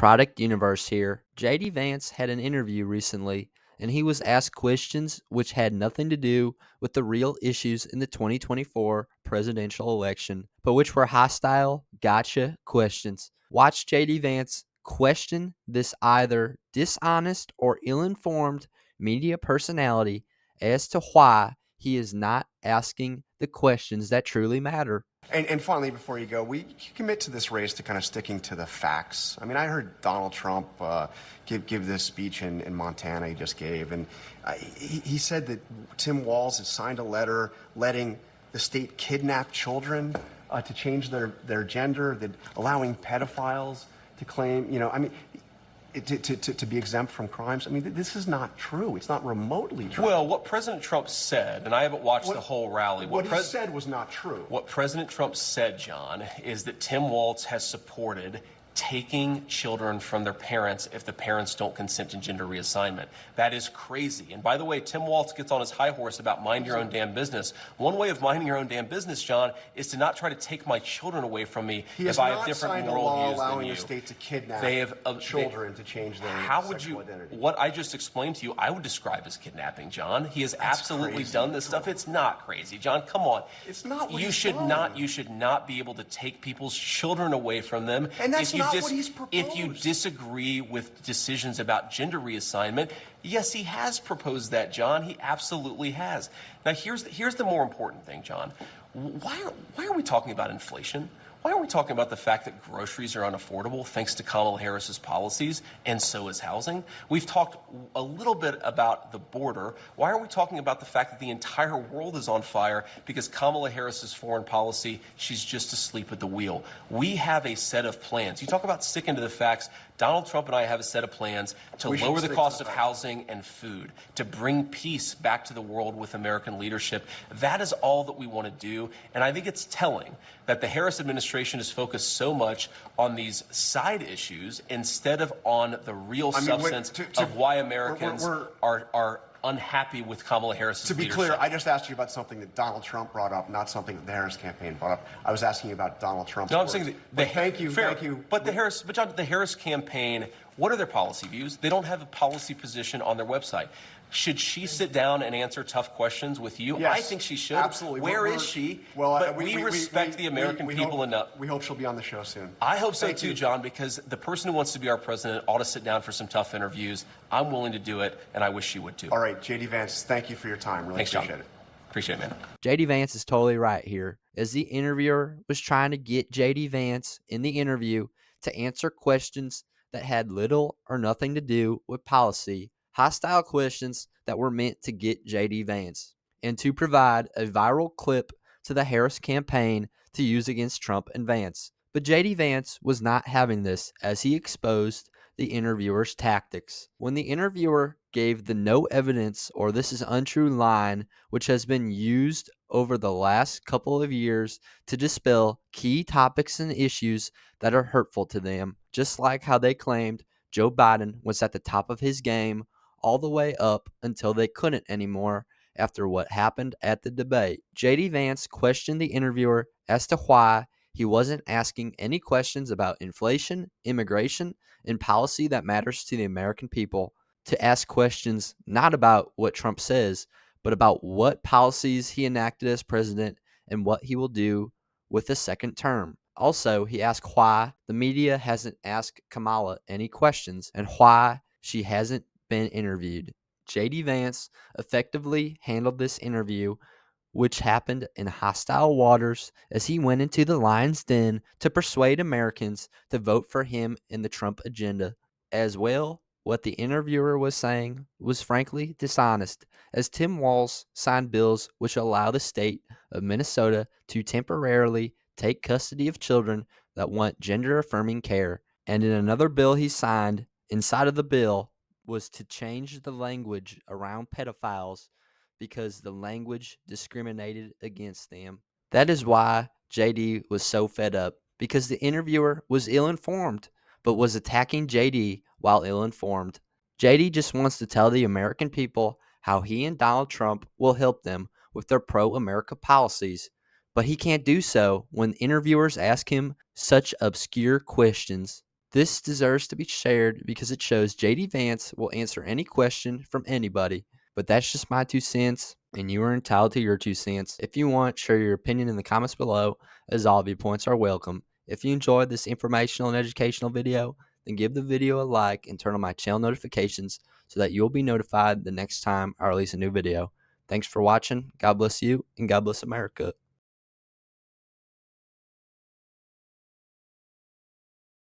Product Universe here. JD Vance had an interview recently, and he was asked questions which had nothing to do with the real issues in the 2024 presidential election, but which were hostile, gotcha questions. Watch JD Vance question this either dishonest or ill-informed media personality as to why he is not asking the questions that truly matter. And finally, before you go, will you commit to this race to kind of sticking to the facts? I mean, I heard Donald Trump give this speech in Montana he just gave, and he said that Tim Walz has signed a letter letting the state kidnap children to change their gender, that allowing pedophiles to claim, I mean, to be exempt from crimes. I mean, this is not true. It's not remotely true. Well, what President Trump said, and I haven't watched the whole rally. What he said was not true. What President Trump said, John, is that Tim Walz has supported taking children from their parents if the parents don't consent to gender reassignment. That is crazy. And by the way, Tim Walz gets on his high horse about mind your own damn business. One way of minding your own damn business, John, is to not try to take my children away from me if I have different moral views than you. He has not signed a law allowing the state to kidnap children to change their sexual identity. What I just explained to you, I would describe as kidnapping, John. He has absolutely done this stuff. It's not crazy, John. Come on. It's not what you should not be able to take people's children away from them. And that's not what he's proposed. If you disagree with decisions about gender reassignment, yes, he has proposed that, John. He absolutely has. Now, here's the more important thing, John. Why are we talking about inflation? Why aren't we talking about the fact that groceries are unaffordable thanks to Kamala Harris's policies, and so is housing? We've talked a little bit about the border. Why aren't we talking about the fact that the entire world is on fire because Kamala Harris's foreign policy, she's just asleep at the wheel? We have a set of plans. You talk about sticking to the facts. Donald Trump and I have a set of plans to lower the cost of housing and food, to bring peace back to the world with American leadership. That is all that we want to do. And I think it's telling that the Harris administration is focused so much on these side issues instead of on the real substance of why Americans are unhappy with Kamala Harris's leadership. To be clear, I just asked you about something that Donald Trump brought up, not something that the Harris campaign brought up. I was asking you about Donald Trump's No, I'm words. saying Thank you. But John, the Harris campaign, what are their policy views? They don't have a policy position on their website. Should she sit down and answer tough questions with you? Yes, I think she should. Absolutely. Where is she? Well, but we respect the American people enough. We hope she'll be on the show soon. I hope so too, John, because the person who wants to be our president ought to sit down for some tough interviews. I'm willing to do it, and I wish she would too. All right, JD Vance, thank you for your time. Really appreciate it. Appreciate it, man. JD Vance is totally right here, as the interviewer was trying to get JD Vance in the interview to answer questions that had little or nothing to do with policy, hostile questions that were meant to get JD Vance, and to provide a viral clip to the Harris campaign to use against Trump and Vance. But JD Vance was not having this, as he exposed the interviewer's tactics. When the interviewer gave the no evidence or this is untrue line, which has been used over the last couple of years to dispel key topics and issues that are hurtful to them, just like how they claimed Joe Biden was at the top of his game all the way up until they couldn't anymore after what happened at the debate. JD Vance questioned the interviewer as to why he wasn't asking any questions about inflation, immigration, and policy that matters to the American people, to ask questions not about what Trump says, but about what policies he enacted as president and what he will do with the second term. Also, he asked why the media hasn't asked Kamala any questions and why she hasn't been interviewed. JD Vance effectively handled this interview, which happened in hostile waters, as he went into the lion's den to persuade Americans to vote for him in the Trump agenda. As well, what the interviewer was saying was frankly dishonest, as Tim Walz signed bills which allow the state of Minnesota to temporarily take custody of children that want gender-affirming care. And in another bill he signed, inside of the bill, was to change the language around pedophiles because the language discriminated against them. That is why JD was so fed up, because the interviewer was ill-informed, but was attacking JD while ill-informed. JD just wants to tell the American people how he and Donald Trump will help them with their pro-America policies, but he can't do so when interviewers ask him such obscure questions. This deserves to be shared because it shows JD Vance will answer any question from anybody. But that's just my 2 cents, and you are entitled to your 2 cents. If you want, share your opinion in the comments below, as all viewpoints are welcome. If you enjoyed this informational and educational video, then give the video a like and turn on my channel notifications so that you'll be notified the next time I release a new video. Thanks for watching. God bless you, and God bless America.